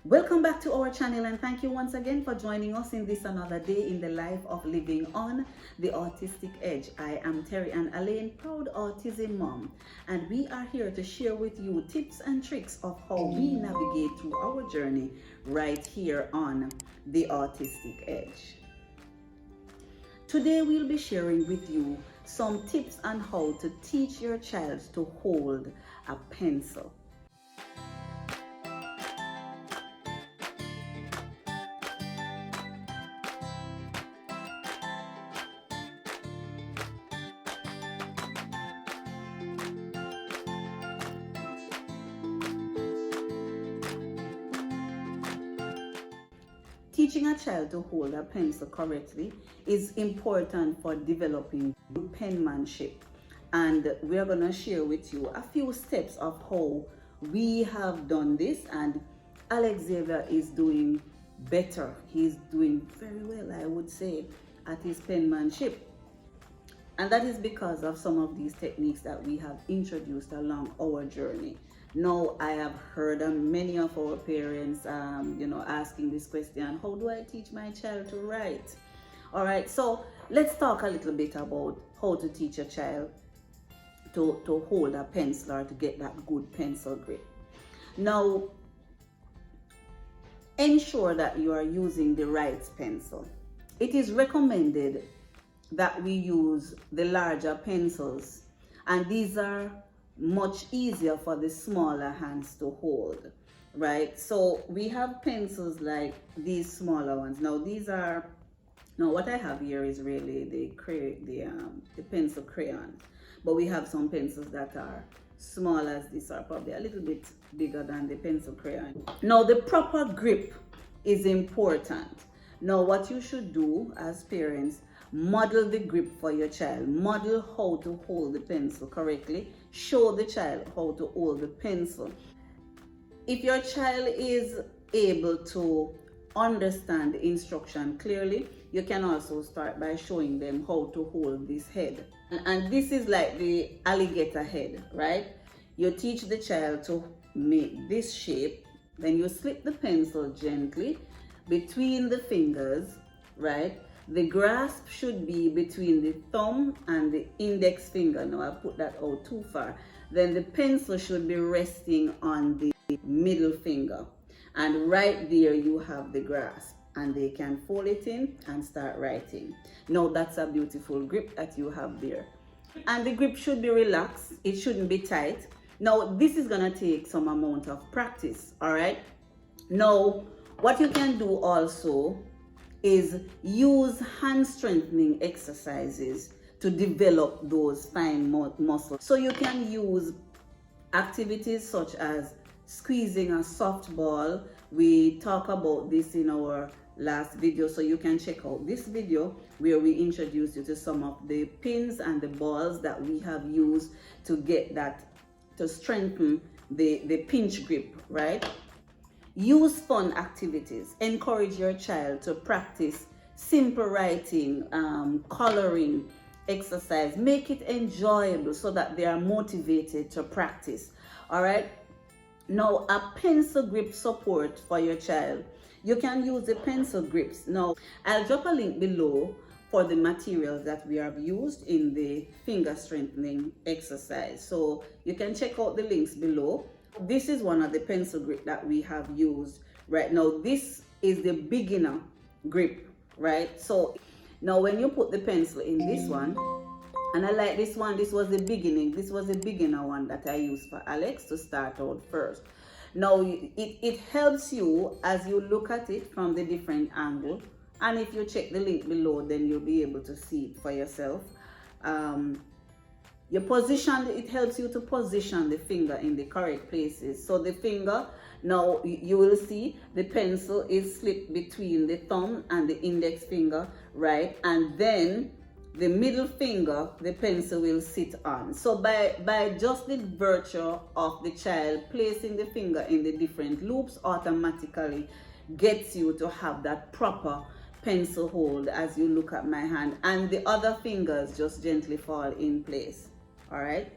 Welcome back to our channel, and thank you once again for joining us in this another day in the life of living on the autistic edge. I am Terry and Elaine, proud autism mom, and we are here to share with you tips and tricks of how we navigate through our journey right here on the autistic edge. Today we'll be sharing with you some tips on how to teach your child to hold a pencil. Teaching a child to hold a pencil correctly is important for developing good penmanship, and we are going to share with you a few steps of how we have done this, and Alex Xavier is doing better. He's doing very well, I would say, at his penmanship, and that is because of some of these techniques that we have introduced along our journey. Now, I have heard many of our parents, asking this question: how do I teach my child to write? All right, so let's talk a little bit about how to teach a child to hold a pencil or to get that good pencil grip. Now, ensure that you are using the right pencil. It is recommended that we use the larger pencils, and these are much easier for the smaller hands to hold, right? So we have pencils like these smaller ones. Now what I have here is really the pencil crayons, but we have some pencils that are small, as these are probably a little bit bigger than the pencil crayon. Now, the proper grip is important. Now, what you should do as parents: model the grip for your child. Model how to hold the pencil correctly. Show the child how to hold the pencil. If your child is able to understand the instruction clearly, you can also start by showing them how to hold this head. And this is like the alligator head, right? You teach the child to make this shape, then you slip the pencil gently between the fingers, right? The grasp should be between the thumb and the index finger. Now, I put that out too far. Then the pencil should be resting on the middle finger. And right there you have the grasp. And they can fold it in and start writing. Now, that's a beautiful grip that you have there. And the grip should be relaxed. It shouldn't be tight. Now, this is going to take some amount of practice, all right? Now, what you can do also is use hand strengthening exercises to develop those fine muscles. So you can use activities such as squeezing a softball. We talk about this in our last video, so you can check out this video where we introduce you to some of the pins and the balls that we have used to get that, to strengthen the pinch grip, right? Use fun activities. Encourage your child to practice simple writing, coloring exercise. Make it enjoyable so that they are motivated to practice. All right. Now, a pencil grip support for your child. You can use the pencil grips. Now, I'll drop a link below for the materials that we have used in the finger strengthening exercise. So you can check out the links below. This is one of the pencil grip that we have used right now. This is the beginner grip, right? So now when you put the pencil in this one, and I like this one, this was the beginner one that I used for Alex to start out first. Now it helps you as you look at it from the different angle, and if you check the link below, then you'll be able to see it for yourself. It helps you to position the finger in the correct places. So the finger, now you will see the pencil is slipped between the thumb and the index finger, right? And then the middle finger, the pencil will sit on. So by just the virtue of the child placing the finger in the different loops, automatically gets you to have that proper pencil hold as you look at my hand, and the other fingers just gently fall in place. All right,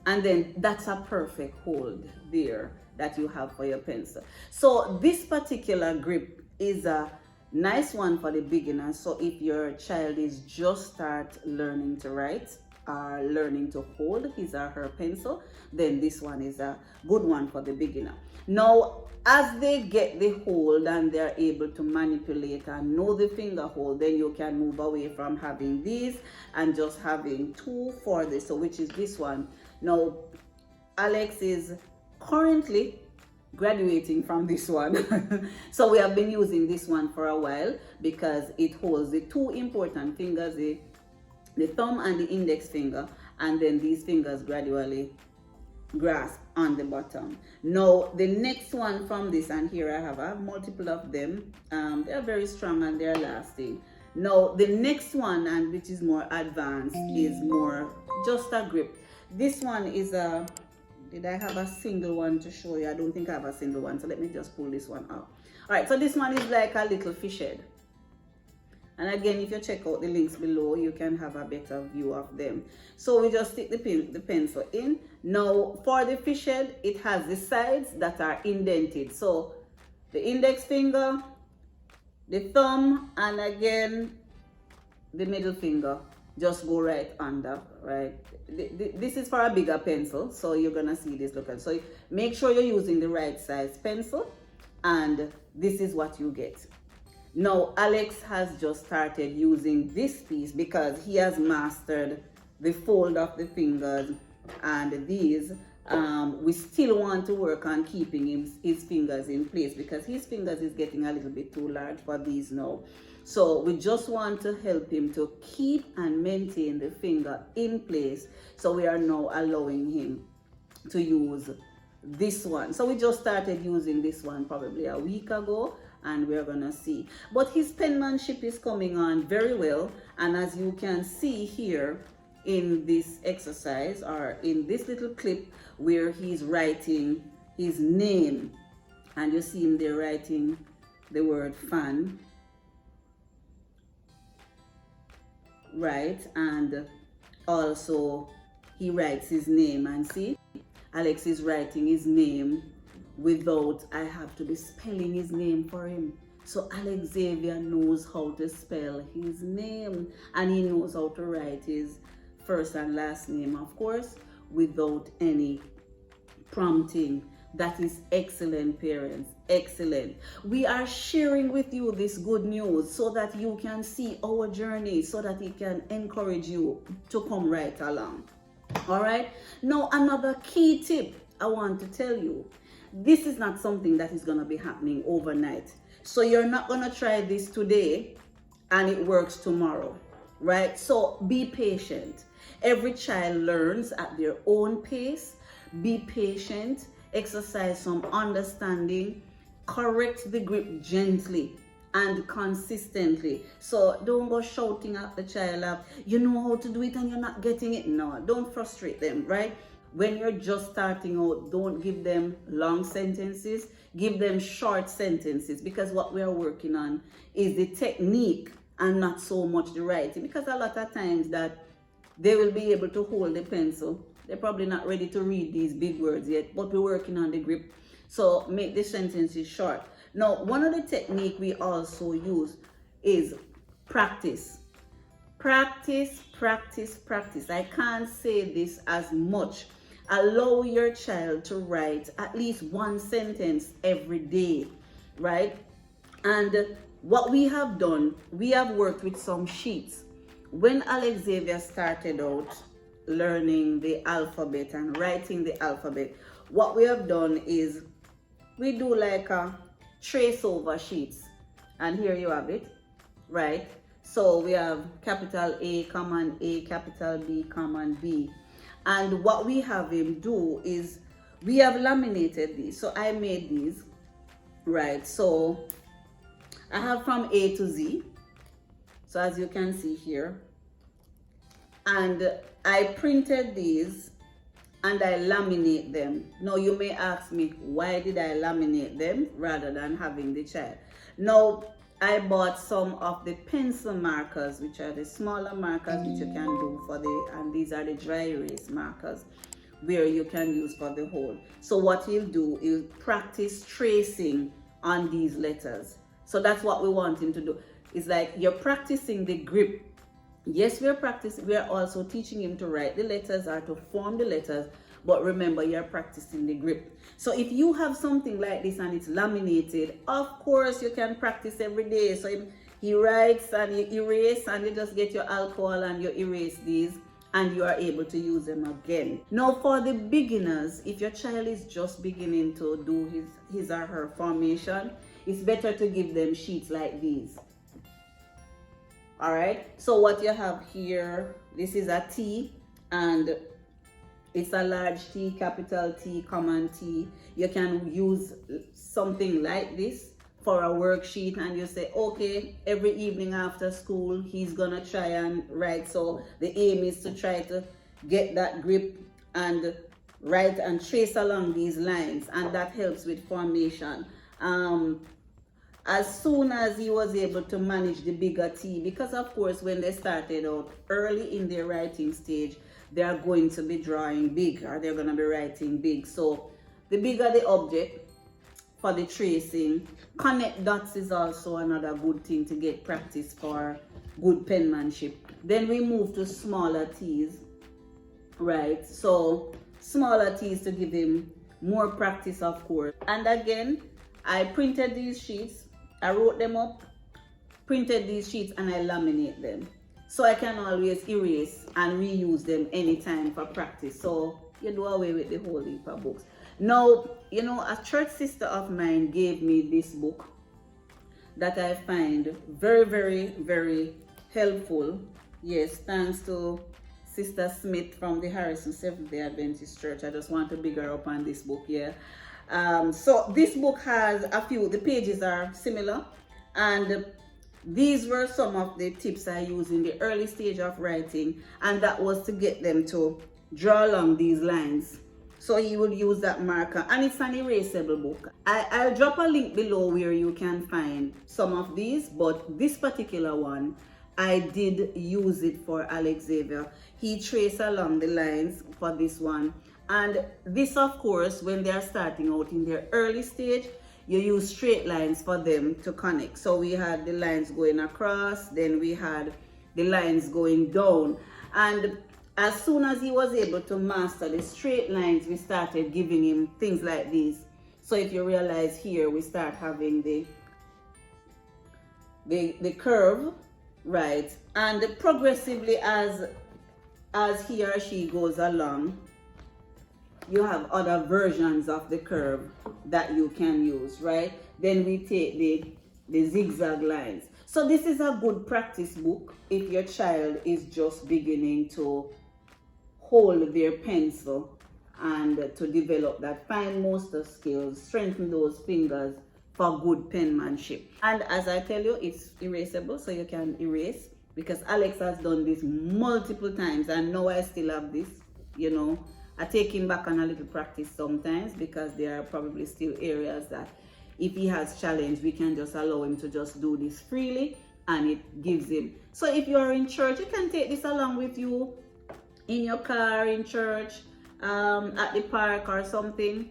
and then that's a perfect hold there. that you have for your pencil. So this particular grip is a nice one for the beginners. So if your child is just start learning to write or learning to hold his or her pencil, then this one is a good one for the beginner. Now, as they get the hold and they're able to manipulate and know the finger hold, then you can move away from having these and just having two for this, so which is this one. Now, Alex is currently graduating from this one. So we have been using this one for a while because it holds the two important fingers, the thumb and the index finger, and then these fingers gradually grasp on the bottom. Now the next one from this, and here I have multiple of them, they're very strong and they're lasting. Now the next one, and which is more advanced, is more just a grip. This one is a, did I have a single one to show you? I don't think I have a single one, so let me just pull this one out. All right, so this one is like a little fish head. And again, if you check out the links below, you can have a better view of them. So we just stick the pencil in. Now for the fish head, it has the sides that are indented. So the index finger, the thumb, and again, the middle finger just go right under, right? This is for a bigger pencil, so you're gonna see this look at. So make sure you're using the right size pencil, and this is what you get. Now Alex has just started using this piece because he has mastered the fold of the fingers and these. We still want to work on keeping his fingers in place because his fingers is getting a little bit too large for these now. So we just want to help him to keep and maintain the finger in place. So we are now allowing him to use this one. So we just started using this one probably a week ago, and we're gonna see. But his penmanship is coming on very well, and as you can see here in this exercise or in this little clip where he's writing his name, and you see him there writing the word fan, right? And also he writes his name, and see, Alex is writing his name without I have to be spelling his name for him. So Alex Xavier knows how to spell his name, and he knows how to write his first and last name, of course, without any prompting. That is excellent, parents, excellent. We are sharing with you this good news so that you can see our journey, so that it can encourage you to come right along. All right, now another key tip I want to tell you, this is not something that is going to be happening overnight. So you're not going to try this today and it works tomorrow, right? So be patient. Every child learns at their own pace. Be patient, exercise some understanding, correct the grip gently and consistently. So don't go shouting at the child up, you know how to do it and you're not getting it. No, don't frustrate them, right? When you're just starting out, don't give them long sentences, give them short sentences, because what we are working on is the technique and not so much the writing, because a lot of times that they will be able to hold the pencil. They're probably not ready to read these big words yet, but we're working on the grip. So make the sentences short. Now, one of the techniques we also use is practice. Practice, practice, practice. I can't say this as much. Allow your child to write at least one sentence every day, right? And what we have done, we have worked with some sheets. When Alex Xavier started out learning the alphabet and writing the alphabet, what we have done is we do like a trace over sheets, and here you have it, right? So we have capital A, common A, capital B, common B. And what we have him do is we have laminated these. So I made these, right? So I have from A to Z. So as you can see here, and I printed these and I laminate them. Now you may ask me, why did I laminate them rather than having the child? Now I bought some of the pencil markers, which are the smaller markers which you can do for the, and these are the dry erase markers. where you can use for the whole. So what he'll do is practice tracing on these letters. So that's what we want him to do. It's like you're practicing the grip. Yes, we're also teaching him to write the letters or to form the letters, but remember, you're practicing the grip. So if you have something like this and it's laminated, of course you can practice every day. So he writes and you erase, and you just get your alcohol and you erase these, and you are able to use them again. Now for the beginners, if your child is just beginning to do his or her formation, it's better to give them sheets like these. All right, so what you have here, this is a T, and it's a large T, capital T, common T. You can use something like this for a worksheet, and you say, okay, every evening after school, he's gonna try and write. So the aim is to try to get that grip and write and trace along these lines, and that helps with formation. As soon as he was able to manage the bigger T, because of course when they started out early in their writing stage, they are going to be drawing big, or they're going to be writing big. So the bigger the object for the tracing, connect dots is also another good thing to get practice for good penmanship. Then we move to smaller T's, right? So smaller T's to give him more practice, of course. And again, I printed these sheets, I wrote them up, printed these sheets, and I laminate them. So I can always erase and reuse them anytime for practice. So you do away with the whole heap of books. Now, you know, a church sister of mine gave me this book that I find very, very, very helpful. Yes, thanks to Sister Smith from the Harrison Seventh-day Adventist Church. I just want to big her up on this book, yeah. So this book has a few, the pages are similar, and these were some of the tips I used in the early stage of writing, and that was to get them to draw along these lines. So you would use that marker, and it's an erasable book. I'll drop a link below where you can find some of these, but this particular one, I did use it for Alex Xavier. He traced along the lines for this one. And this, of course, when they are starting out in their early stage, you use straight lines for them to connect. So we had the lines going across, then we had the lines going down. And as soon as he was able to master the straight lines, we started giving him things like these. So if you realize here, we start having the curve, right? And progressively as he or she goes along, you have other versions of the curve that you can use, right? Then we take the zigzag lines. So this is a good practice book if your child is just beginning to hold their pencil and to develop that fine motor skills, strengthen those fingers for good penmanship. And as I tell you, it's erasable, so you can erase, because Alex has done this multiple times, and now I still have this, you know. I take him back on a little practice sometimes, because there are probably still areas that if he has challenge, we can just allow him to just do this freely, and it gives him. So if you are in church, you can take this along with you in your car, in church, at the park or something.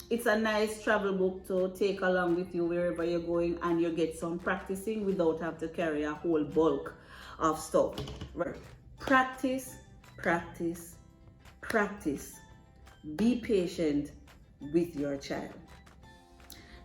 It's a nice travel book to take along with you wherever you're going, and you get some practicing without having to carry a whole bulk of stuff. Practice, practice, practice. Be patient with your child.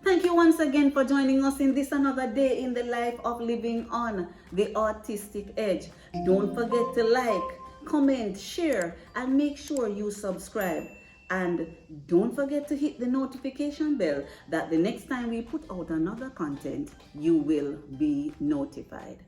Thank you once again for joining us in this another day in the life of living on the autistic edge. Don't forget to like, comment, share, and make sure you subscribe. And don't forget to hit the notification bell that the next time we put out another content, you will be notified.